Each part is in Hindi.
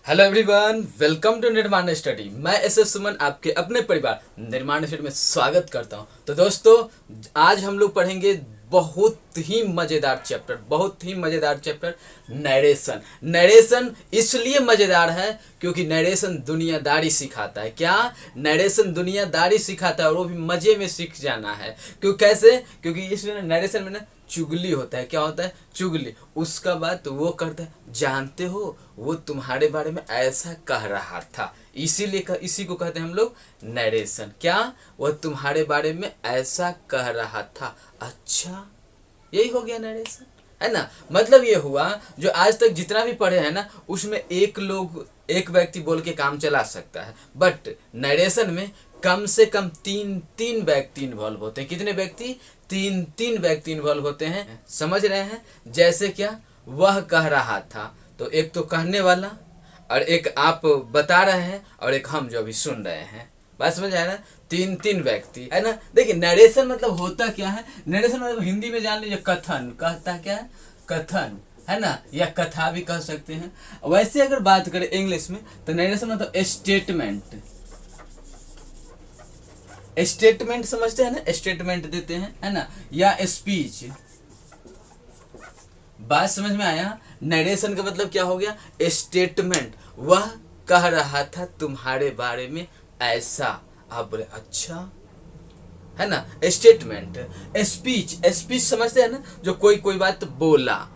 हेलो एवरीवन, वेलकम टू निर्माण स्टडी। मैं एस सुमन आपके अपने परिवार निर्माण स्टडी में स्वागत करता हूं। तो दोस्तों, आज हम लोग पढ़ेंगे बहुत ही मज़ेदार चैप्टर नरेशन। नरेशन इसलिए मज़ेदार है क्योंकि नरेशन दुनियादारी सिखाता है। क्या? नरेशन दुनियादारी सिखाता है, और वो भी मज़े में सीख जाना है। क्यों? कैसे? क्योंकि इसमें नरेशन में ना चुगली होता है। क्या होता है? चुगली। उसका बाद तो वो करता है, जानते हो वो तुम्हारे बारे में ऐसा कह रहा था, इसीलिए इसी को कहते हैं हम लोग नरेशन। क्या? वह तुम्हारे बारे में ऐसा कह रहा था। अच्छा, यही हो गया नरेशन, है ना। मतलब ये हुआ, जो आज तक जितना भी पढ़े हैं ना, उसमें एक व्यक्ति बोल के काम चला सकता है, बट नरेशन में कम से कम तीन व्यक्ति इन्वॉल्व होते हैं। कितने व्यक्ति? तीन व्यक्ति इन्वॉल्व होते हैं। समझ रहे हैं? जैसे क्या? वह कह रहा था, तो एक तो कहने वाला, और एक आप बता रहे हैं, और एक हम जो अभी सुन रहे हैं। बात समझ आया ना? तीन व्यक्ति, है ना। देखिए, नरेशन मतलब होता क्या है? नरेशन मतलब हिंदी में जान लीजिए कथन। कहता क्या है? कथन, है ना, या कथा भी कह सकते हैं। वैसे अगर बात करें इंग्लिश में, तो नरेशन मतलब स्टेटमेंट। स्टेटमेंट समझते हैं ना? स्टेटमेंट देते हैं, है ना, या स्पीच। बात समझ में आया? नरेशन का मतलब क्या हो गया? स्टेटमेंट। वह कह रहा था तुम्हारे बारे में ऐसा। आप बोले अच्छा, है ना। स्टेटमेंट। स्पीच। स्पीच समझते हैं ना, जो कोई बात बोला।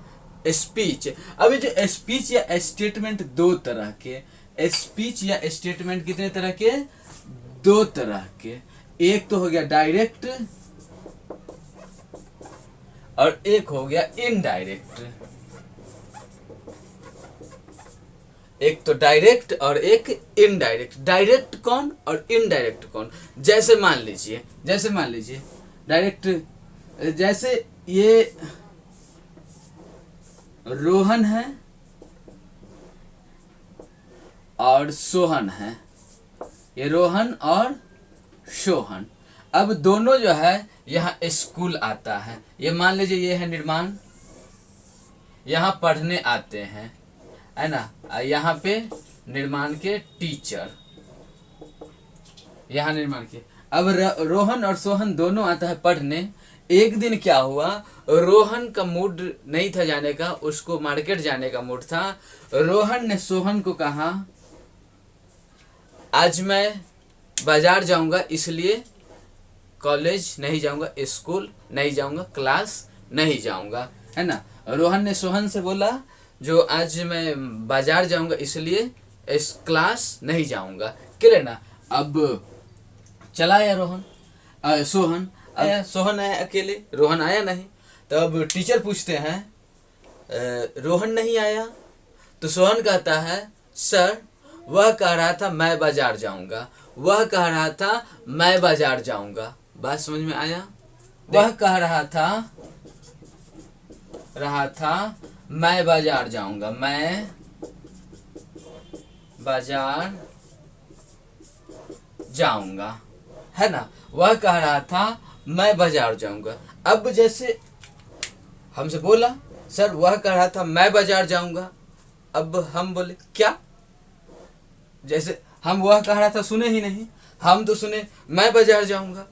स्पीच। अभी जो स्पीच या स्टेटमेंट दो तरह के, स्पीच या स्टेटमेंट कितने तरह के? दो तरह के। एक तो हो गया डायरेक्ट, और एक हो गया इनडायरेक्ट। एक तो डायरेक्ट और एक इनडायरेक्ट। डायरेक्ट कौन और इनडायरेक्ट कौन? जैसे मान लीजिए डायरेक्ट, जैसे ये रोहन है और सोहन है। ये रोहन और सोहन। अब दोनों जो है यहाँ स्कूल आता है। ये मान लीजिए ये है निर्माण, यहाँ पढ़ने आते हैं, है ना। यहाँ पे निर्माण के टीचर, यहाँ निर्माण के। अब रोहन और सोहन दोनों आता है पढ़ने। एक दिन क्या हुआ, रोहन का मूड नहीं था जाने का, उसको मार्केट जाने का मूड था। रोहन ने सोहन को कहा, आज मैं बाजार जाऊंगा, इसलिए कॉलेज नहीं जाऊंगा, स्कूल नहीं जाऊंगा, क्लास नहीं जाऊंगा, है ना। रोहन ने सोहन से बोला, जो आज मैं बाजार जाऊंगा इसलिए इस क्लास नहीं जाऊंगा। क्लियर ना। अब चला आया सोहन आया। सोहन आया अकेले, रोहन आया नहीं। तो अब टीचर पूछते हैं, रोहन नहीं आया? तो सोहन कहता है, सर वह कह रहा था मैं बाजार जाऊंगा, वह कह रहा था मैं बाजार जाऊंगा। बात समझ में आया? वह कह रहा था मैं बाजार जाऊंगा, मैं बाजार जाऊंगा, है ना। वह कह रहा था मैं बाजार जाऊंगा। अब जैसे हमसे बोला, सर वह कह रहा था मैं बाजार जाऊंगा। अब हम बोले क्या? जैसे हम वह कह रहा था सुने ही नहीं, हम तो सुने मैं बाजार जाऊंगा।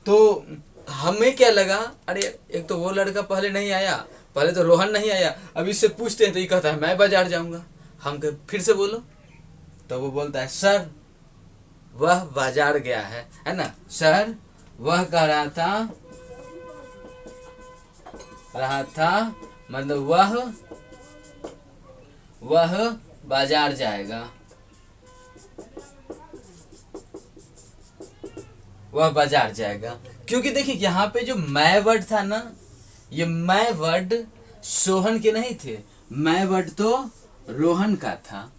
तो हमें क्या लगा, अरे एक तो वो लड़का पहले नहीं आया, पहले तो रोहन नहीं आया, अब इससे पूछते हैं तो ये कहता है मैं बाजार जाऊंगा। हम कहे फिर से बोलो, तो वो बोलता है सर वह बाजार गया है ना। सर वह कह रहा था मतलब वह बाजार जाएगा, वह बाजार जाएगा। क्योंकि देखिए यहाँ पे जो मैं वर्ड था ना, ये मैं वर्ड सोहन के नहीं थे, मैं वर्ड तो रोहन का था।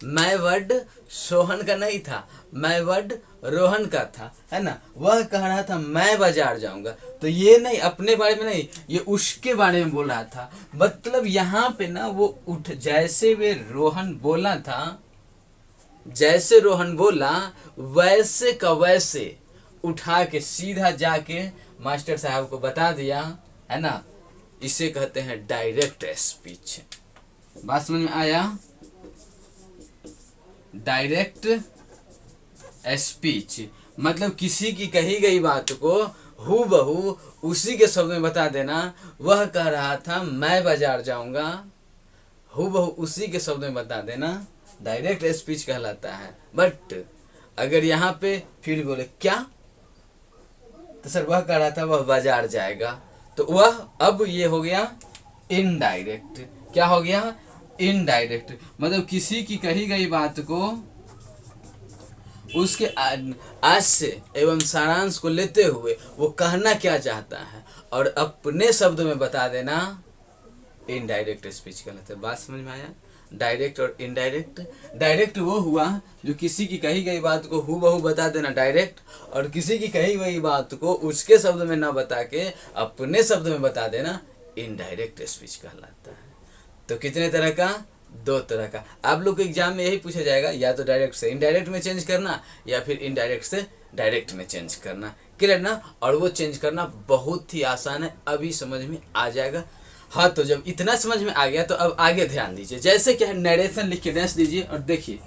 मैं वर्ड सोहन का नहीं था, मैं वर्ड रोहन का था, है ना। वह कह रहा था मैं बाजार जाऊंगा, तो ये नहीं अपने बारे में नहीं, ये उसके बारे में बोल रहा था। मतलब यहाँ पे ना वो जैसे वे रोहन बोला था, जैसे रोहन बोला वैसे का वैसे उठा के सीधा जाके मास्टर साहब को बता दिया, है ना। इसे कहते हैं डायरेक्ट स्पीच। बात समझ में आया? डायरेक्ट स्पीच, मतलब किसी की कही गई बात को हूबहू उसी के शब्द में बता देना। वह कह रहा था मैं बाजार जाऊंगा, हूबहू उसी के शब्द में बता देना, डायरेक्ट स्पीच कहलाता है। बट अगर यहाँ पे फिर बोले क्या, तो सर वह कह रहा था वह बाजार जाएगा, तो वह अब ये हो गया इनडायरेक्ट। क्या हो गया? इनडायरेक्ट। मतलब किसी की कही गई बात को उसके आशय एवं सारांश को लेते हुए वो कहना क्या चाहता है और अपने शब्दों में बता देना, इनडायरेक्ट स्पीच कहलाता है। बात समझ में आया? डायरेक्ट और इनडायरेक्ट। डायरेक्ट वो हुआ जो किसी की कही गई बात को हूबहू बता देना, डायरेक्ट। और किसी की कही गई बात को उसके शब्द में ना बता के अपने शब्द में बता देना, इनडायरेक्ट स्पीच कहलाता है। तो कितने तरह का? 2 तरह का। आप लोग को एग्जाम में यही पूछा जाएगा, या तो डायरेक्ट से इनडायरेक्ट में चेंज करना या फिर इनडायरेक्ट से डायरेक्ट में चेंज करना। क्लियर ना? और वो चेंज करना बहुत ही आसान है, अभी समझ में आ जाएगा। हाँ, तो जब इतना समझ में आ गया तो अब आगे ध्यान दीजिए। जैसे क्या है, नरेशन लिख के डैश दीजिए और देखिए,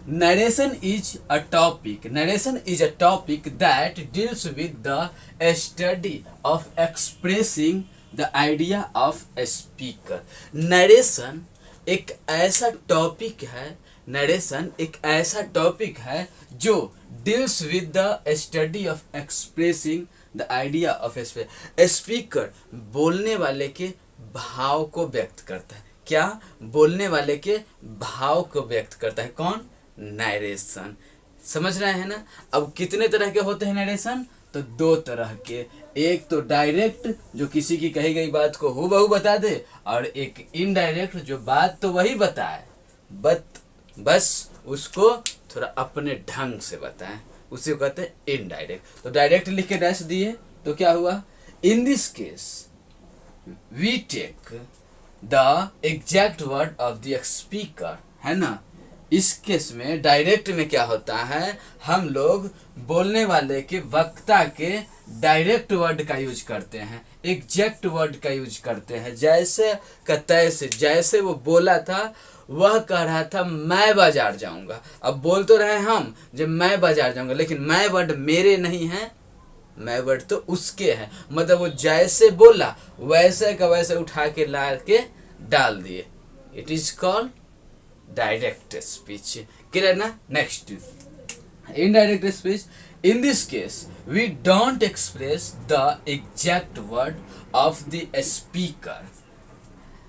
narration is a topic, narration is a topic that deals with the study of expressing the idea of a speaker. Narration एक ऐसा टॉपिक है, नरेशन एक ऐसा टॉपिक है जो deals with the study of expressing the idea of a speaker. बोलने वाले के भाव को व्यक्त करता है। क्या? बोलने वाले के भाव को व्यक्त करता है। कौन? नरेशन। समझ रहे हैं ना? अब कितने तरह के होते हैं नरेशन? तो 2 तरह के। एक तो डायरेक्ट जो किसी की कही गई बात को हूबहू बता दे, और एक इनडायरेक्ट जो बात तो वही बताए बस उसको थोड़ा अपने ढंग से बताएं, उसी को कहते हैं इनडायरेक्ट। तो डायरेक्ट लिख के डैश दिए तो क्या हुआ? In this case we take the exact word of the speaker, है ना? इस केस में डायरेक्ट में क्या होता है, हम लोग बोलने वाले के वक्ता के डायरेक्ट वर्ड का यूज करते हैं, एग्जैक्ट वर्ड का यूज करते हैं। जैसे का तैसे, जैसे वो बोला था, वह कह रहा था मैं बाजार जाऊंगा। अब बोल तो रहे हम जब मैं बाजार जाऊंगा, लेकिन मैं वर्ड मेरे नहीं है, मैं वर्ड तो उसके है। मतलब वो जैसे बोला वैसे का वैसे उठा के ला के डाल दिए। It is called direct speech. Clear ना? Next, indirect speech. In this case, we don't express the exact word of the speaker,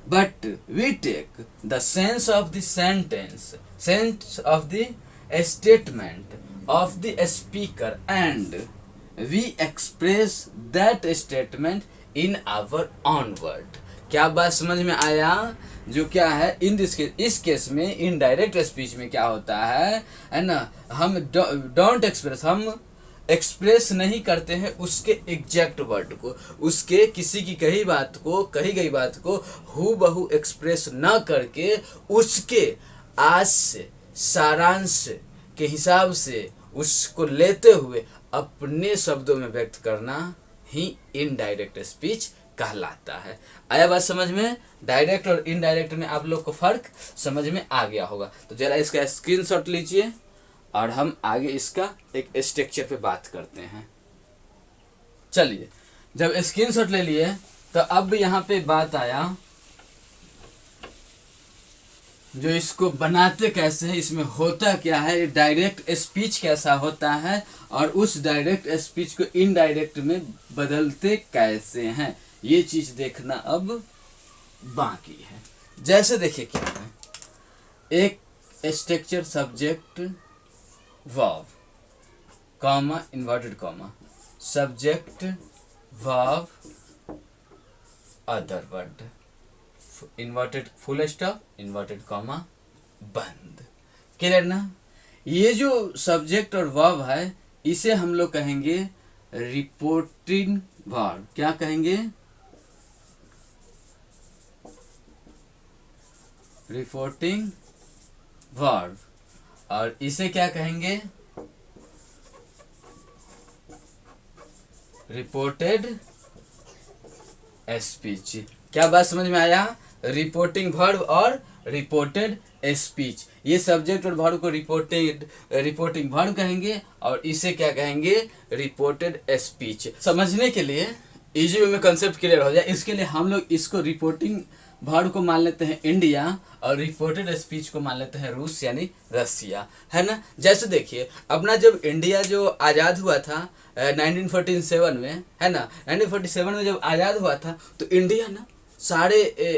but we take the sense of the sentence, sense of the statement of the speaker, and we express that statement in our own word. क्या बात समझ में आया? जो क्या है इन दिस केस, इस केस में इनडायरेक्ट स्पीच में क्या होता है ना, हम डोंट एक्सप्रेस, हम एक्सप्रेस नहीं करते हैं उसके एग्जैक्ट वर्ड को, उसके किसी की कही गई बात को हूबहू एक्सप्रेस ना करके उसके आशय सारांश के हिसाब से उसको लेते हुए अपने शब्दों में व्यक्त करना ही इनडायरेक्ट स्पीच कहलाता है। आया बात समझ में? डायरेक्ट और इनडायरेक्ट में आप लोग को फर्क समझ में आ गया होगा। तो जरा इसका स्क्रीनशॉट लीजिए और हम आगे इसका एक स्ट्रक्चर पे बात करते हैं। चलिए, जब स्क्रीनशॉट ले लिए तो अब यहाँ पे बात आया जो इसको बनाते कैसे हैं, इसमें होता क्या है, डायरेक्ट स्पीच कैसा होता है और उस डायरेक्ट स्पीच को इनडायरेक्ट में बदलते कैसे हैं, ये चीज देखना अब बाकी है। जैसे देखिए क्या है, एक structure subject verb comma inverted comma, subject verb other word, inverted full stop inverted comma बंद। क्लियर ना? ये जो सब्जेक्ट और वर्ब है इसे हम लोग कहेंगे रिपोर्टिंग वर्ब। क्या कहेंगे? Reporting verb. और इसे क्या कहेंगे? Reported speech. क्या बात समझ में आया? रिपोर्टिंग वर्ब और रिपोर्टेड स्पीच। ये सब्जेक्ट और वर्ब को रिपोर्टिंग वर्ब कहेंगे और इसे क्या कहेंगे, रिपोर्टेड स्पीच। समझने के लिए इजी वे में कंसेप्ट क्लियर हो जाए, इसके लिए हम लोग इसको रिपोर्टिंग वर्ब को मान लेते हैं इंडिया और रिपोर्टेड स्पीच को मान लेते हैं रूस यानी रसिया, है ना। जैसे देखिए अपना जब इंडिया जो आज़ाद हुआ था 1947 में, है ना, 1947 में जब आज़ाद हुआ था तो इंडिया ना सारे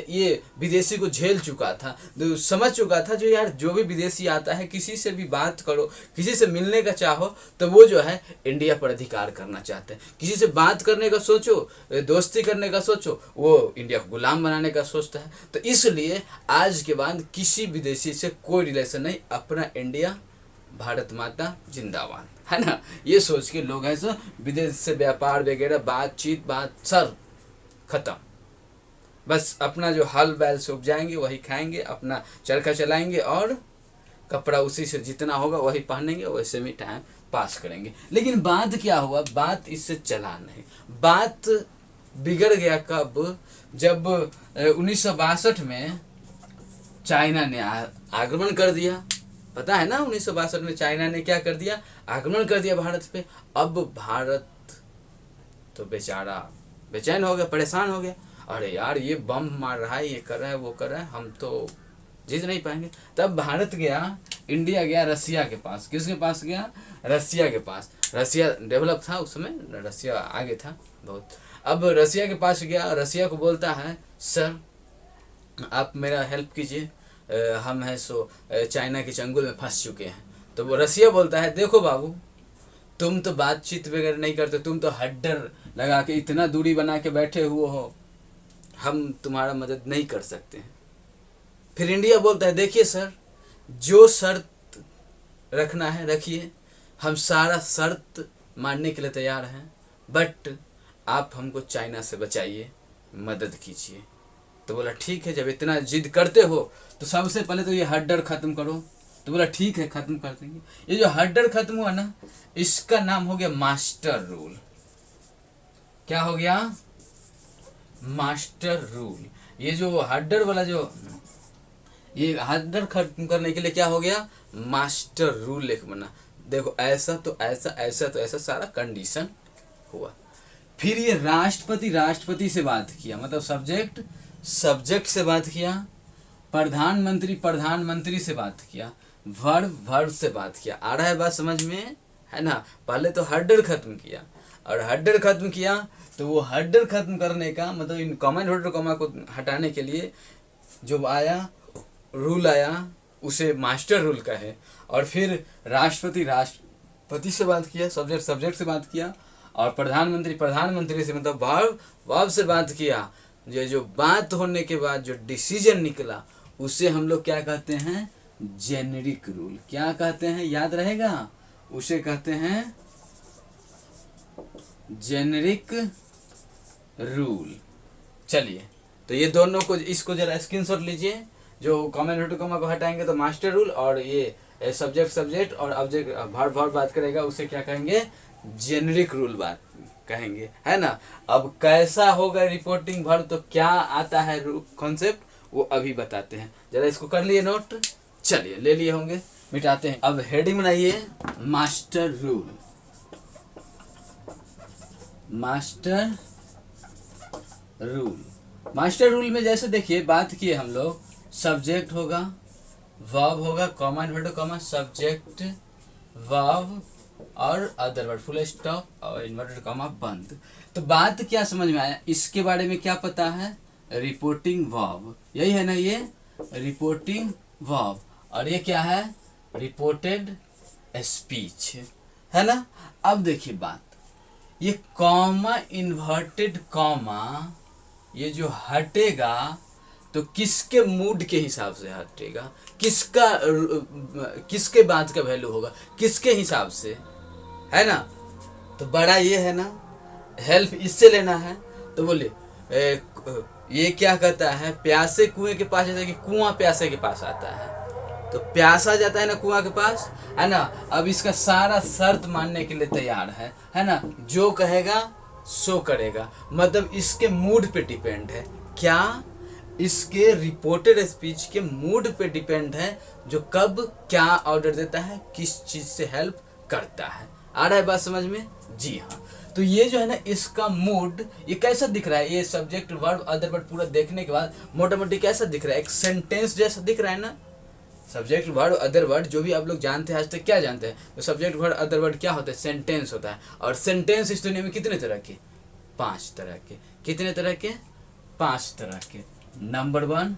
ये विदेशी को झेल चुका था, समझ चुका था जो यार जो भी विदेशी आता है किसी से भी बात करो, किसी से मिलने का चाहो तो वो जो है इंडिया पर अधिकार करना चाहते हैं। किसी से बात करने का सोचो, दोस्ती करने का सोचो, वो इंडिया को गुलाम बनाने का सोचता है। तो इसलिए आज के बाद किसी विदेशी से कोई रिलेशन नहीं, अपना इंडिया भारत माता जिंदाबाद, है ना। ये सोच के लोग हैं सो विदेश से व्यापार वगैरह बातचीत सर खत्म। बस अपना जो हल बैल से उपजाएंगे वही खाएंगे, अपना चरखा चलाएंगे और कपड़ा उसी से जितना होगा वही पहनेंगे, वैसे में टाइम पास करेंगे। लेकिन बात क्या हुआ, बात इससे चला नहीं। बात बिगड़ गया कब, जब 1962 में चाइना ने आक्रमण कर दिया। पता है ना 1962 में चाइना ने क्या कर दिया, आक्रमण कर दिया भारत पे। अब भारत तो बेचारा बेचैन हो गया, परेशान हो गया। अरे यार ये बम मार रहा है, ये कर रहा है, वो कर रहा है, हम तो जीत नहीं पाएंगे। तब भारत गया, इंडिया गया रसिया के पास। किसके पास गया, रसिया के पास। रसिया डेवलप था उस समय, रसिया आगे था बहुत। अब रसिया के पास गया, रसिया को बोलता है सर आप मेरा हेल्प कीजिए, हम हैं सो चाइना के चंगुल में फंस चुके हैं। तो वो रसिया बोलता है देखो बाबू, तुम तो बातचीत वगैरह नहीं करते, तुम तो हड्डर लगा के इतना दूरी बना के बैठे हुए हो, हम तुम्हारा मदद नहीं कर सकते हैं। फिर इंडिया बोलता है देखिए सर, जो शर्त रखना है रखिए, हम सारा शर्त मानने के लिए तैयार हैं, बट आप हमको चाइना से बचाइए, मदद कीजिए। तो बोला ठीक है, जब इतना जिद करते हो तो सबसे पहले तो ये हड्डर ख़त्म करो। तो बोला ठीक है ख़त्म कर देंगे। ये जो हड्डर ख़त्म हुआ ना, इसका नाम हो गया मास्टर रूल। क्या हो गया, मास्टर रूल। ये जो हड्डर वाला जो, ये हड्डर खत्म करने के लिए क्या हो गया, मास्टर रूल एक बना। देखो ऐसा तो ऐसा, ऐसा तो ऐसा, सारा कंडीशन हुआ। फिर ये राष्ट्रपति से बात किया, मतलब सब्जेक्ट से बात किया, प्रधानमंत्री से बात किया, वर्ब से बात किया। आ रहा है बात समझ में, है ना। पहले तो हड्डर खत्म किया, और हड्डर खत्म किया तो वो हड्डर खत्म करने का मतलब इन कॉमा इन्वर्टेड कॉमा को हटाने के लिए जो आया रूल आया उसे मास्टर रूल कहे। और फिर राष्ट्रपति से बात किया, सब्जेक्ट से बात किया, और प्रधानमंत्री से मतलब वर्ब से बात किया। ये जो बात होने के बाद जो डिसीजन निकला उसे हम लोग क्या कहते हैं, जेनेरिक रूल। क्या कहते हैं, याद रहेगा, उसे कहते हैं जेनेरिक रूल। चलिए तो ये दोनों को, इसको जरा स्क्रीनशॉट लीजिए। जो कॉमा इन्वर्टेड कॉमा को हटाएंगे तो मास्टर रूल, और ये सब्जेक्ट और ऑब्जेक्ट वर्ब बात करेगा उसे क्या कहेंगे, जेनेरिक रूल बात कहेंगे, है ना। अब कैसा होगा रिपोर्टिंग वर्ब, तो क्या आता है कॉन्सेप्ट, वो अभी बताते हैं। जरा इसको कर लिए नोट, चलिए ले लिए होंगे, मिटाते हैं। अब हेडिंग बनाइए, मास्टर रूल। मास्टर रूल में जैसे देखिए बात किए हम लोग, सब्जेक्ट होगा, वर्ब होगा, comma inverted comma, subject verb और अदर वर्ड, फुल स्टॉप और इन्वर्टेड कॉमा बंद। तो बात क्या समझ में आया, इसके बारे में क्या पता है, रिपोर्टिंग वर्ब, यही है ना, ये रिपोर्टिंग वर्ब। और ये क्या है, रिपोर्टेड स्पीच, है ना। अब देखिए बात, ये कॉमा इन्वर्टेड कॉमा ये जो हटेगा तो किसके मूड के हिसाब से हटेगा, किसके बात का वैल्यू होगा, किसके हिसाब से, है ना। तो बड़ा ये है ना, हेल्प इससे लेना है। तो बोले ये क्या कहता है, प्यासे कुएं के पास जाता है कि कुआं प्यासे के पास आता है। तो प्यासा जाता है ना कुआं के पास, है ना। अब इसका सारा शर्त मानने के लिए तैयार है ना। जो कहेगा सो करेगा, मतलब इसके मूड पे डिपेंड है। क्या, इसके रिपोर्टेड स्पीच के मूड पे डिपेंड है, जो कब क्या ऑर्डर देता है, किस चीज से हेल्प करता है। आ रहा है बात समझ में? जी हाँ। तो ये जो है ना, इसका मूड ये कैसा दिख रहा है, ये सब्जेक्ट वर्ब अदर वर्ड पूरा देखने के बाद मोटा मोटी कैसा दिख रहा है, एक सेंटेंस जैसा दिख रहा है ना। सब्जेक्ट वर्ड अदर वर्ड जो भी आप लोग जानते हैं आज तक, क्या जानते हैं, तो सब्जेक्ट वर्ड अदर वर्ड क्या होता है, सेंटेंस होता है। और सेंटेंस इस दुनिया में कितने तरह के, 5 तरह के। कितने तरह के? 5 तरह के। Number 1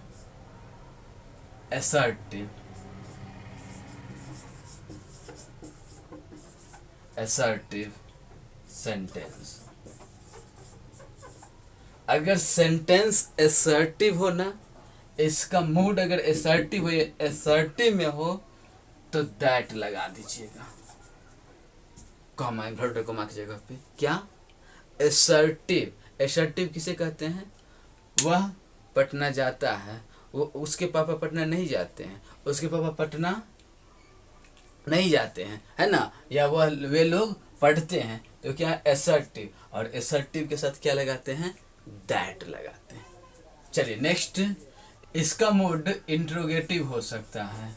assertive. Assertive sentence. अगर सेंटेंस असर्टिव हो ना, इसका मूड अगर असर्टिव हो, असर्टिव में हो, तो दैट लगा दीजिएगा, कॉमा इन्वर्टेड कॉमा की जगह पे। क्या? असर्टिव। असर्टिव किसे कहते हैं? वह पटना जाता है, वो उसके पापा पटना नहीं जाते हैं, उसके पापा पटना नहीं जाते हैं, है ना, या वह वे लोग पढ़ते हैं, तो क्या है? असर्टिव। और असर्टिव के साथ क्या लगाते हैं? दैट लगाते हैं। चलिए नेक्स्ट, इसका मूड इंट्रोगेटिव हो सकता है।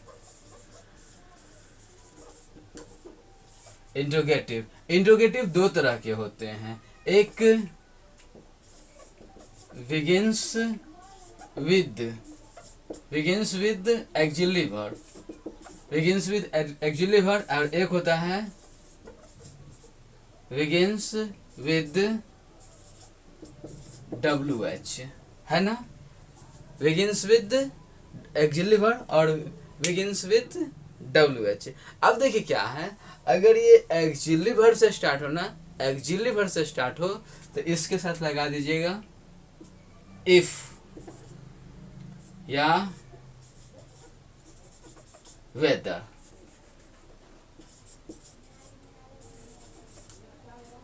इंट्रोगेटिव। इंट्रोगेटिव 2 तरह के होते हैं, एक begins with axillary verb, begins with axillary verb, और एक होता है बिगिंस विद WH, है ना। बिगिंस विद एक्सिलरी वर्ब और बिगिंस विद WH। अब देखिए क्या है, अगर ये एक्सिलरी वर्ब से स्टार्ट हो ना, एक्सिलरी वर्ब से स्टार्ट हो, तो इसके साथ लगा दीजिएगा इफ या वेदर।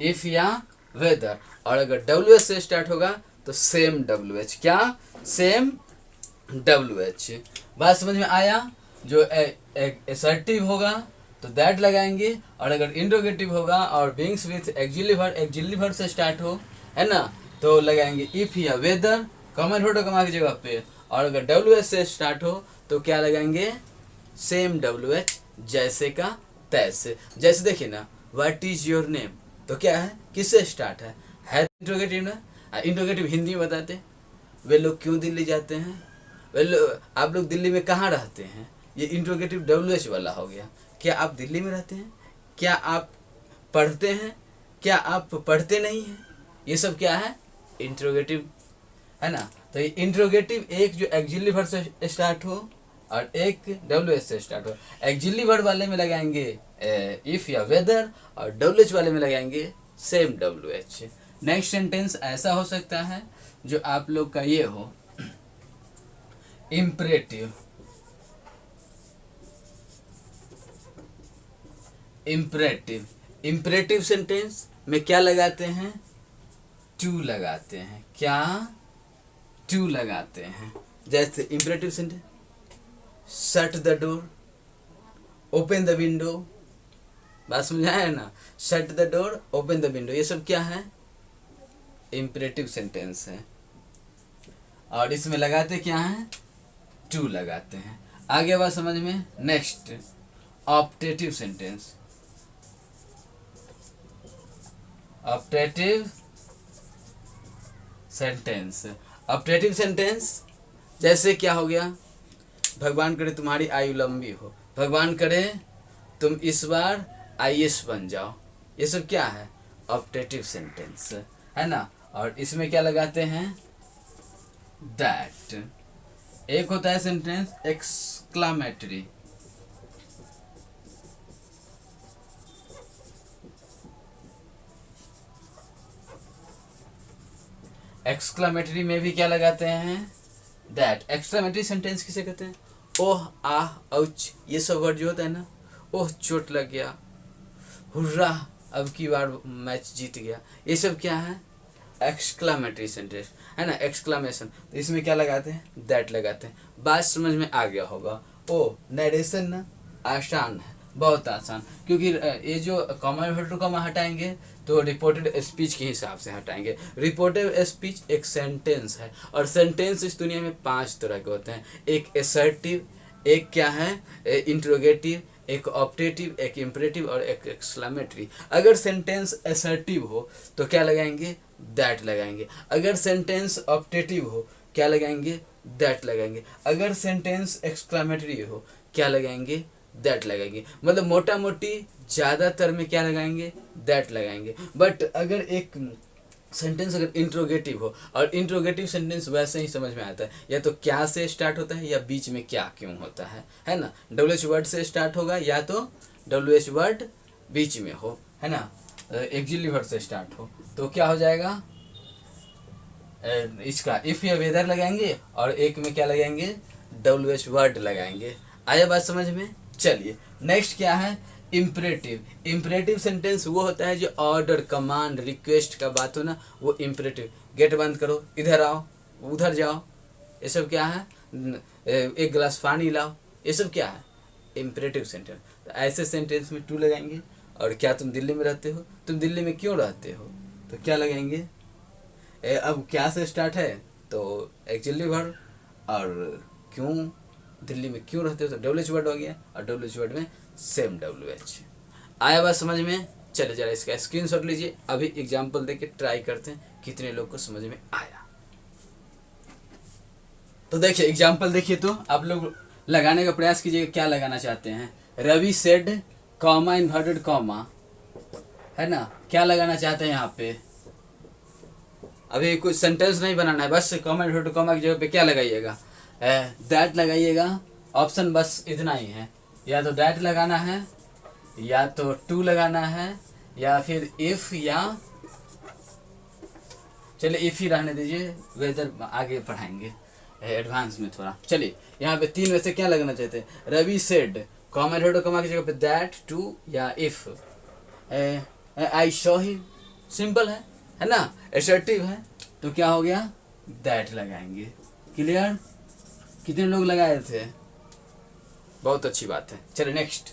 इफ या वेदर। और अगर WH से स्टार्ट होगा तो सेम WH। क्या? Same WH। बात समझ में आया? जो असर्टिव होगा तो दैट लगाएंगे, और अगर इंट्रोगेटिव होगा और बिंग्स विथ एक्सिलरी वर्ब से स्टार्ट हो, है ना, तो लगाएंगे इफ या वेदर, कॉमन होटो कमा की जगह पे। और अगर WH से स्टार्ट हो तो क्या लगाएंगे? सेम WH, जैसे का तैसे। जैसे देखिए ना, व्हाट इज योर नेम, तो क्या है, किससे स्टार्ट है इंट्रोगेटिव ना। इंट्रोगेटिव हिंदी में बताते, वे लोग क्यों दिल्ली जाते हैं, वे लोग, आप लोग दिल्ली में कहाँ रहते हैं, ये इंट्रोगेटिव WH वाला हो गया। क्या आप दिल्ली में रहते हैं? क्या आप पढ़ते हैं? क्या आप पढ़ते नहीं हैं? ये सब क्या है? इंट्रोगेटिव, है ना। तो ये इंट्रोगेटिव एक जो एक्सिलरी वर्ब से स्टार्ट हो और एक WH से स्टार्ट हो। एक्सिलरी वर्ब वाले में लगाएंगे इफ या वेदर, और WH वाले में लगाएंगे सेम WH। नेक्स्ट सेंटेंस ऐसा हो सकता है जो आप लोग का ये हो, इम्परेटिव। इम्परेटिव। इम्परेटिव सेंटेंस में क्या लगाते हैं? टू लगाते हैं। क्या? टू लगाते हैं। जैसे imperative sentence, shut the door, open the window. बात समझाया ना, shut the door, open the window, ये सब क्या है? इम्परेटिव सेंटेंस है। और इसमें लगाते क्या है? टू लगाते हैं। आगे बात समझ में। Next, optative sentence. Optative sentence. Optative sentence जैसे क्या हो गया, भगवान करे तुम्हारी आयु लंबी हो, भगवान करे तुम इस बार IAS बन जाओ, ये सब क्या है? ऑप्टेटिव सेंटेंस, है ना। और इसमें क्या लगाते हैं? दैट। एक होता है सेंटेंस एक्सक्लामेटरी। एक्सक्लामेटरी में भी क्या लगाते हैं? दैट। एक्सक्लामेटरी सेंटेंस किसे कहते हैं? ओह, आह, औच, ये सब वर्ड जो होता है ना, ओह चोट लग गया, हुर्रा अब की बार मैच जीत गया, ये सब क्या है? एक्सक्लामेटरी सेंटेंस, है ना, एक्सक्लामेशन। तो इसमें क्या लगाते हैं? दैट लगाते हैं। बात समझ में आ गया होगा। ओ नरेशन ना आसान है, बहुत आसान, क्योंकि ये जो कॉमा इन्वर्टेड कॉमा हटाएंगे तो रिपोर्टेड स्पीच के हिसाब से हटाएंगे। रिपोर्टेड स्पीच एक सेंटेंस है, और सेंटेंस इस दुनिया में 5 तरह के होते हैं। एक असर्टिव, एक क्या है इंट्रोगेटिव, एक ऑप्टेटिव, एक इम्परेटिव और एक एक्सक्लेमेटरी। अगर सेंटेंस असर्टिव हो तो क्या लगाएंगे, दैट लगाएंगे। अगर सेंटेंस ऑप्टेटिव हो क्या लगाएंगे, दैट लगाएंगे। अगर सेंटेंस एक्सक्लेमेटरी हो क्या लगाएंगे, दैट लगाएंगे। मतलब मोटा मोटी ज़्यादातर में क्या लगाएंगे, दैट लगाएंगे। बट अगर एक सेंटेंस अगर इंट्रोगेटिव हो, और इंट्रोगेटिव सेंटेंस वैसे ही समझ में आता है, या तो क्या से स्टार्ट होता है या बीच में क्या क्यों होता है ना। WH वर्ड से स्टार्ट होगा या तो WH वर्ड बीच में हो, है ना, एक्सिलरी वर्ड से स्टार्ट हो, तो क्या हो जाएगा इसका इफ या वेदर लगाएंगे, और एक में क्या लगाएंगे, WH वर्ड लगाएंगे। आया बात समझ में। चलिए नेक्स्ट क्या है, इम्परेटिव। इम्परेटिव सेंटेंस वो होता है जो ऑर्डर, कमांड, रिक्वेस्ट का बात हो ना, वो इम्परेटिव। गेट बंद करो, इधर आओ, उधर जाओ, ये सब क्या है, एक गिलास पानी लाओ, ये सब क्या है, इम्परेटिव सेंटेंस। तो ऐसे सेंटेंस में टू लगाएंगे। और क्या तुम दिल्ली में रहते हो, तुम दिल्ली में क्यों रहते हो, तो क्या लगाएंगे, अब क्या से स्टार्ट है तो एक्चुअली वर्ड, और क्यों दिल्ली में क्यों रहते हो तो WH वर्ड हो गया, और WH वर्ड में सेम WH। आया बात समझ में। चले जरा इसका स्क्रीनशॉट लीजिए, अभी एग्जांपल देके ट्राई करते हैं कितने लोग को समझ में आया। तो देखिए एग्जांपल देखिए, तो आप लोग लगाने का प्रयास कीजिएगा क्या लगाना चाहते हैं। Ravi said comma inverted comma, है ना, क्या लगाना चाहते हैं यहाँ पे। अभी कुछ सेंटेंस नहीं बनाना है, बस कॉमा इन्वर्टेड कॉमा की जगह पे क्या लगाइएगा, दैट लगाइएगा। ऑप्शन बस इतना ही है, या तो दैट लगाना है, या तो टू लगाना है, या फिर इफ, या चलिए इफ ही रहने दीजिए, वेदर आगे पढ़ाएंगे एडवांस में थोड़ा। चलिए यहाँ पे 3 में से क्या लगाना चाहते हैं, Ravi said comma inverted comma की जगह पे दैट, टू या if. I saw he, simple है ना, असर्टिव है, तो क्या हो गया, दैट लगाएंगे। क्लियर, कितने लोग लगाए थे, बहुत अच्छी बात है। चलिए next,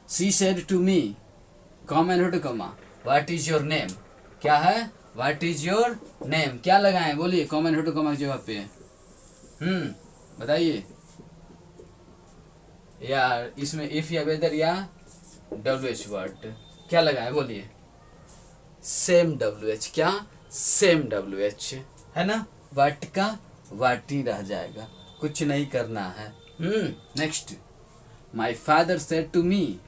she said to me comma inverted comma what is your name, क्या है, व्हाट इज योर नेम, क्या लगाएं बोलिए कॉमा इन्वर्टेड कॉमा की जगह पे, बताइए। या इसमें इफ या वेदर या WH वर्ड, क्या लगाएं बोलिए, सेम WH, क्या सेम WH, है ना, वाट का वाट ही रह जाएगा, कुछ नहीं करना है। Next, my father said to me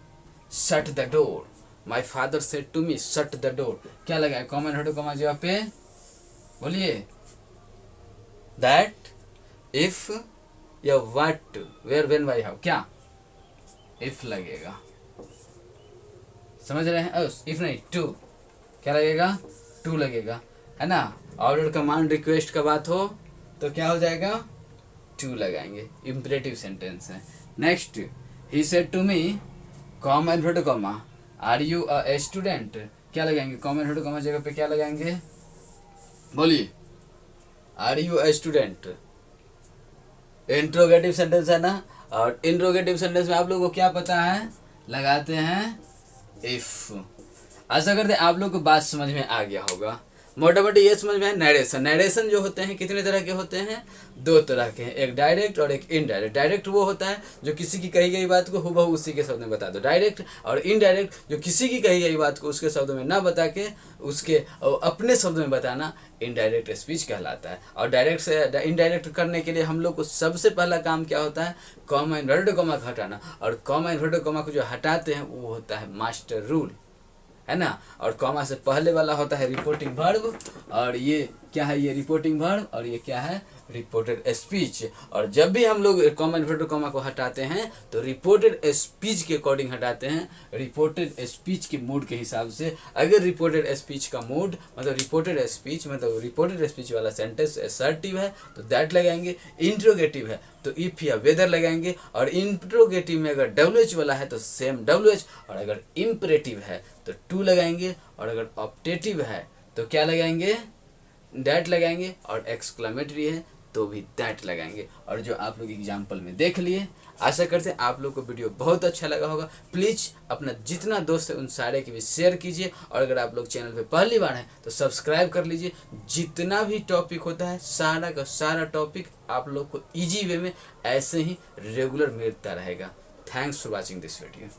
shut the door, my father said to me shut the door, क्या लगाए कॉमा इन्वर्टेड कॉमा जगह पे बोलिए, दैट, इफ या what, where, when, why, how, क्या इफ लगेगा, समझ रहे हैं। इफ नहीं, टू, क्या लगेगा, टू लगेगा, है ना। ऑर्डर, कमांड, रिक्वेस्ट का बात हो तो क्या हो जाएगा, टू लगाएंगे, इम्परेटिव सेंटेंस है। Next, he said to me comma inverted comma are you a student, क्या लगाएंगे कॉमा इन्वर्टेड कॉमा जगह पे क्या लगाएंगे बोलिए, are you a student. Interrogative sentence है ना, और इंट्रोगेटिव सेंटेंस में आप लोगों को क्या पता है, लगाते हैं इफ। आशा करते हैं आप लोग को बात समझ में आ गया होगा। मोटा मोटी ये समझ में है। नरेशन, नरेशन जो होते हैं कितने तरह के होते हैं, 2 तरह के हैं, एक डायरेक्ट और एक इनडायरेक्ट। डायरेक्ट वो होता है जो किसी की कही गई बात को हुबहू उसी के शब्द में बता दो, डायरेक्ट। और इनडायरेक्ट जो किसी की कही गई बात को उसके शब्दों में ना बता के उसके अपने शब्दों में बताना इनडायरेक्ट स्पीच कहलाता है। और डायरेक्ट से इनडायरेक्ट करने के लिए हम लोग को सबसे पहला काम क्या होता है, कॉमा इन्वर्टेड कॉमा को हटाना। और कॉमा इन्वर्टेड कॉमा को जो हटाते हैं वो होता है मास्टर रूल, है ना। और कॉमा से पहले वाला होता है रिपोर्टिंग वर्ब, और ये क्या है, ये रिपोर्टिंग वर्ब, और ये क्या है, रिपोर्टेड स्पीच। और जब भी हम लोग कॉमा इन्वर्टेड कॉमा को हटाते हैं तो रिपोर्टेड स्पीच के अकॉर्डिंग हटाते हैं, रिपोर्टेड स्पीच के मूड के हिसाब से। अगर रिपोर्टेड स्पीच का मूड मतलब रिपोर्टेड स्पीच वाला सेंटेंस असर्टिव है तो दैट लगाएंगे, इंट्रोगेटिव है तो इफ या वेदर लगाएंगे, और इंट्रोगेटिव में अगर WH वाला है तो सेम WH, और अगर इम्परेटिव है तो टू लगाएंगे, और अगर ऑप्टेटिव है तो क्या लगाएंगे, दैट लगाएंगे, और एक्सक्लेमेटरी है तो भी दैट लगाएंगे। और जो आप लोग एग्जाम्पल में देख लिए, आशा करते हैं आप लोग को वीडियो बहुत अच्छा लगा होगा। प्लीज़ अपना जितना दोस्त है उन सारे के भी शेयर कीजिए, और अगर आप लोग चैनल पे पहली बार हैं तो सब्सक्राइब कर लीजिए। जितना भी टॉपिक होता है सारा का सारा टॉपिक आप लोग को ईजी वे में ऐसे ही रेगुलर मिलता रहेगा। Thanks for watching this video.